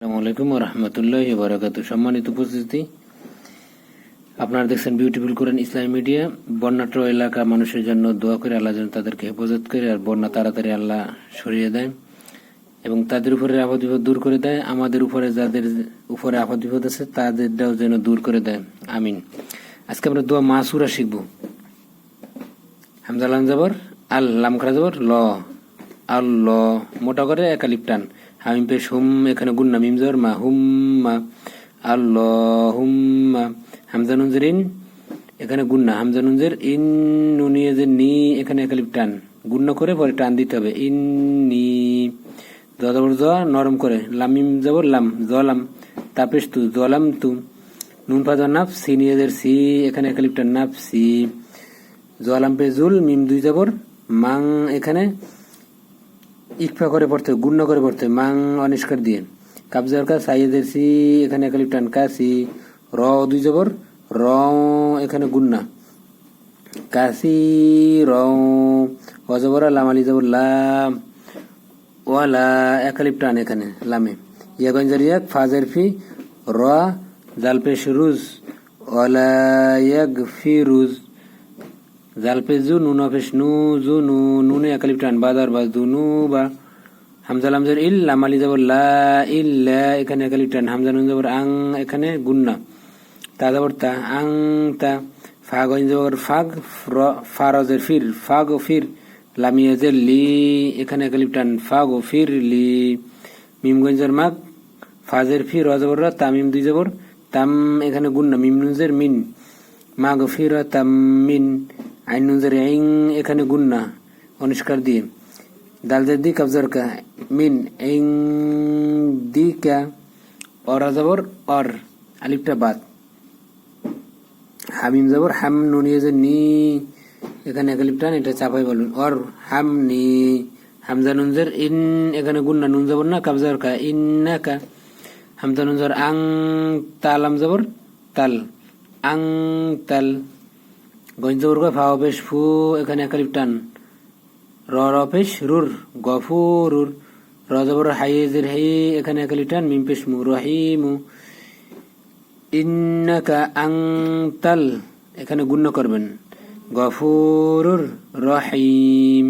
আসসালামু আলাইকুম ওয়া রাহমাতুল্লাহি ওয়া বারাকাতুহু। সম্মানিত উপস্থিতি, আপনারা দেখছেন বিউটিফুল কোরআন ইসলামী মিডিয়া। বন্যাট্য এলাকা মানুষের জন্য দোয়া করে আল্লাহ যেন তাদেরকে হেফাজত করে আর বন্যা তাড়াতাড়ি আল্লাহ সরিয়ে দেয় এবং তাদের উপরে আপদ বিপদ দূর করে দেয়। আমাদের উপরে যাদের উপরে আপদ বিপদ আছে তাদেরটাও যেন দূর করে দেয়, আমিন। আজকে আমরা দোয়া মাসুরা শিখব। হামজা লাম জবর আল, লাম খারা জবর ল, আল্লাহ মোটা করে একালিপ টান। হামিম পেশ হুম, এখানে গুন্না মিম জবর মা, হুম্মা আল্লাহুম্মা। হামজা নুন জের ইন, এখানে গুন্না হামজা নুন জের ইন, নুনিয়ে যে নি, এখানে একালিপ টান গুন্না করে পরে টান দিতে হবে। ইন্নি জ জবর জ, নরম করে লাম মিম জবর লাম, জলাম তাপেশ তু, জলাম তু। নুন ফা নাফ, সি নিয়ে সি, এখানে একালিপ টান নাফসি। জলাম পে জুল, মিম দুই জবর মাং, এখানে ইকফা করে পড়তে, গুণ্য করে পড়তে, মাং অনিষ্কার দিয়ে। কাবজার কা সাইয়েদের সি, এখানে একালিপ টান কাসি। র দুই জবর র, এখানে গুন্না কাসি র। অজবর লাম আলি জবর লাম, ওয়ালা একালিপ টান এখানে লামে। ইয়াগঞ্জার ইয়াক, ফাজের ফি, র জালপেশ রুজ, ওয়ালা ইয়াগ ফি রুজ। জালপে জু, নুন অফেশ নু, জু নু, নুনে একালিপ টান বাজার বাজ দু নু বা। হামজা লামজের ইল, লাম আলি জবর লা, ইল্লা, এখানে একালিপ টান। হামজা নুন জবর আং, এখানে গুন্না তা জবর তা, আং তা। ফা গঞ্জ জবর ফাগ, ফারজের ফির, ফাগ ও ফির। লামিয়াজের লি, এখানে একালিপ টান ফাগ ও ফির লি। মিম গঞ্জের মাগ, ফাজের ফির, রজবর র, তামিম দুই জবর তাম, এখানে গুন্না মিম নুনজের মিন, মাগ ফির তাম মিন। আইন নুনজের আইং, এখানে গুন্না অনিষ্কার দিয়ে। দালজের দি, কাবজার কা মিন আইং দি কা। অর জবর অর, আলিফটা বাদ। হামিম জবর হাম, নুনিয়ে যে নি, এখানে একালিপ টান, এটা চাপাই বলবেন অর হাম নি। হামজা নুনজের ইন, এখানে গুন্না নুন জবর না, কাবজার কা ইন্না কা। হামজা নুনজের আং, তালাম জবর তাল, আং তাল। গঞ্জ জবর কা, ফা অপেশ ফু, এখানে একালিপ টান। র অপেশ রুর, গফুরুর। র জবর হাইয়েজের হাই, এখানে একালিপ টান, মিম পেশ মু, রহিমু। ইন্নাকা আংতাল, এখানে গুণ্য করবেন গফুরুর রহিম।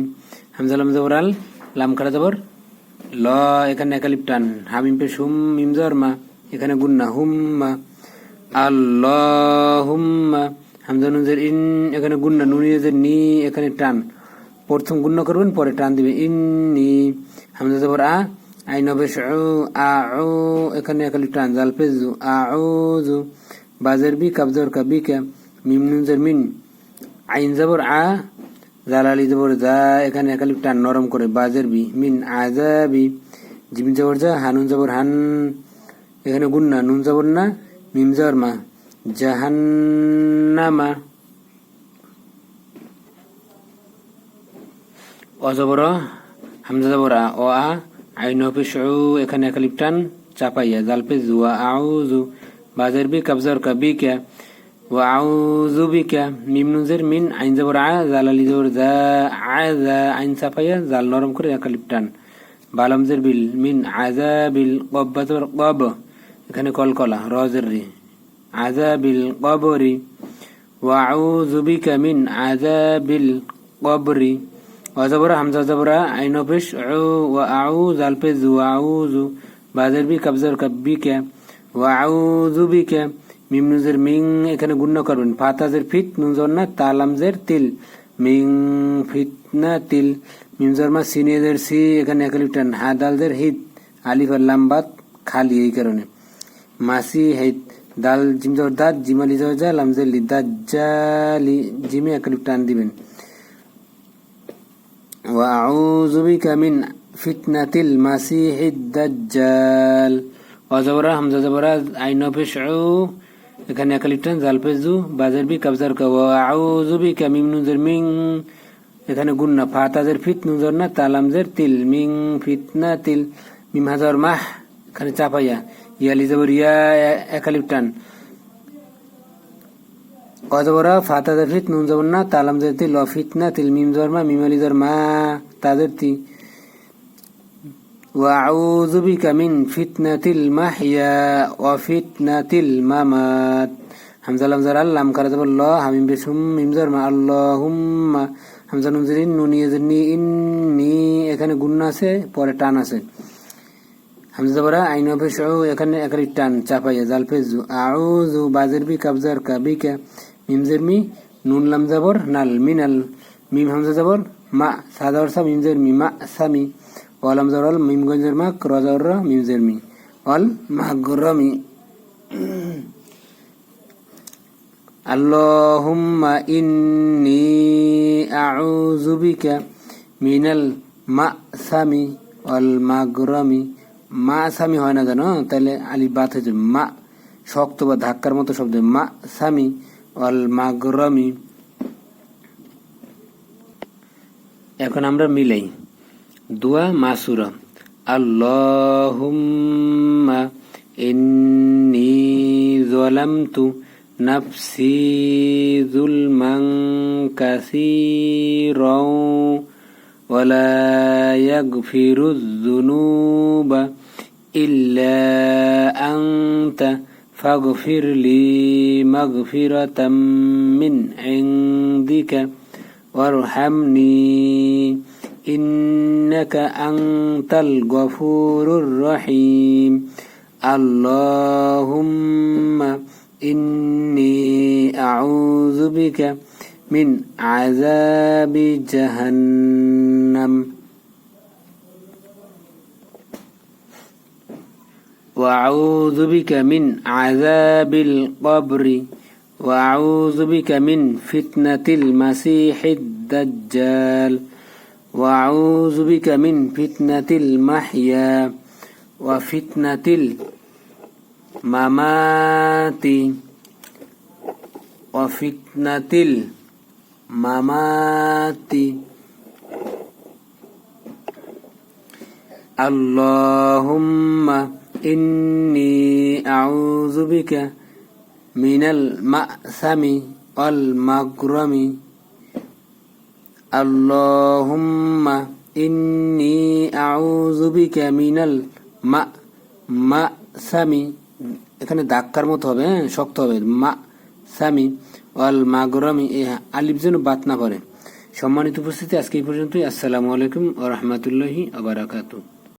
হামজা লাম জবর আল, লাম খাড়া জবর ল, এখানে একালিপ টান। হামিম পেশ হুম, মিম জবর মা, এখানে গুন্না হুম্মা আল্লাহুম্মা। হামজা নুনজের ইন, এখানে গুন্না নুনিয়েজের নি, এখানে টান। প্রথম গুণ্য করবেন পরে টান দিবেন ইন্নি। হামজা জবর আ, আইন অবেশ আ, এখানে একালিপ টান জাল পেজু আউযু। বাজের বি, কাবজর কা বি কা। মিম নুনজের মিন, আইন জবর আ, জাল আলি জবর যা, এখানে একালিপ টান নরম করে বাজের বি, মিন আযাবি। জিম জবর যা, হানুন জবর হান, এখানে গুন্না নুন জবর না, মিম জবর মা, জাহান্নামা। অজবর হামজা জবর আ, ও আ, আইন অফিস উ, এখানে একালিপ টান চাপাইয়া জাল পে জুয়া আউযু। বাজের বি, কাবজার কা বি কা, ওয়া আউযু বিকা। মিম নুনজের মিন, আইন জবর আ, জাল আলি জবর যা, আযা, আইন চাপাইয়া জাল নরম করে একালিপ টান। বালামজের বিল, মিন আযাবিল। কব্বা জবর কব, এখানে কলকলা, রজের রি, আযাবিল কবরি। ওয়া আউযু বিকা মিন আযাবিল কবরি। অজবর হামজা জবর আইন অফিস উ, ওয়া আউ, জাল পে জু আউযু। বাজের বি, কাবজার কা বি কা, ওয়া আউযু বিকা। মিম নুনজের মিং, এখানে গুণ্য করবেন। ফাতাজের ফিত, নুন জবর না, তালামজের তিল, মিং ফিতনা তিল। মিম জবর মা, সিনিয়েজের সি, এখানে একালিপ টান। হাদালজের হিত, আলিফ আর লাম বাদ খালি, এই কারণে মাসি হেত। দাল জিম জবর দাত, জিম আলি জবর যা, লামজের লি, দাজ্জালি, জিমে একালিপ টান দিবেন। ওয়া আউযু বিকা মিন ফিতনাতিল মাসিহিদ দাজ্জাল। অজবরা হামজা জবরা আইন পেশ উ, এখানে একালিপ টান জাল পেশ জু। বাজের বি, কাবজার কা, ওয়া আউযু বিকা মিম নুনজের মিং, এখানে গুন্না। ফাতাজের ফিত, নুন জবর না, তালামজের তিল, মিং ফিতনাতিল। মিম হাজার মাহ, এখানে চাপাইয়া। ইয়ালি জবর ইয়া, একালিপ টান। অজবরা ফাতাজের ফিত, নুন জবর না, তালামজের তিল, ফিতনাতিল। মিম জবর মা, মিম আলি জবর মা, তাজের তি। وأعوذ بك من فتنة المحيا وفتنة الممات হামজা লাম জার আল লাম কারা যাব ল হামিম বেশুম মিম জার মা আল্লাহুম্মা হামজা নুন জেরিন নুন ইয়াজনি ইন্নি এখানে গুন্না আছে পরে টান আছে হামজা জাবরা আইন ফেশউ এখানে একালি টান চাপাইয়া জাল ফেজু আউযু বাজের বি কাবজার কাবিকা মিম জের মি নুন লাম জাবর নাল মিনাল মিম হামজা জাবর মা সাদার সা মিম জের মি মা সামি ওয়ালাম জার আল মিম গঞ্জের মা ক্রজার র মিম জের মি অল মাগরামি আল্লাহুম্মা ইন্নী আউযু বিকা মিনাল মাসামি ওয়াল মাগরামি মাসামি হয় না জানো তাহলে আলিফ বাত হয়ে যাবে মা শক্ত বা ধাক্কার মতো শব্দ মাসামি ওয়াল মাগরামি এখন আমরা মিলাই দোয়া মাসুরা আল্লাহুম্মা ইন্নী যালামতু নাফসি যুলমান কাসীরাও ওয়ালা ইয়াগফিরুয যুনুবা ইল্লা আনতা ফাগফির লি মাগফিরাতাম মিন ইনদিকা ওয়ারহামনি ইন্নাকা আনতাল গফুরুর রহিম আল্লাহুম্মা ইন্নী আউযু বিকা মিন আযাবি জাহান্নাম ওয়া আউযু বিকা মিন আযাবিল কবরি ওয়া আউযু বিকা মিন ফিতনাতিল মাসিহিদ দাজ্জাল ওয়া আউযু বিকা মিন ফিতনাতিল মাহইয়া ওয়া ফিতনাতিল মামাতি ওয়া ফিতনাতিল মামাতি আল্লাহুম্মা ইন্নী আউযু বিকা মিনাল মাসামি ওয়াল মাগরামি আল্লাহুম্মা ইন্নী আউযু বিকা মিনাল মাসামি এখানে ধাক্কার মতো হবে শক্ত হবে মা সামি ওয়াল মাগরামি আলিফ যেন বাত না করে। সম্মানিত উপস্থিতি আজকে এই পর্যন্তই। আসসালামু আলাইকুম ওয়া রাহমাতুল্লাহি ওয়া বারাকাতুহু।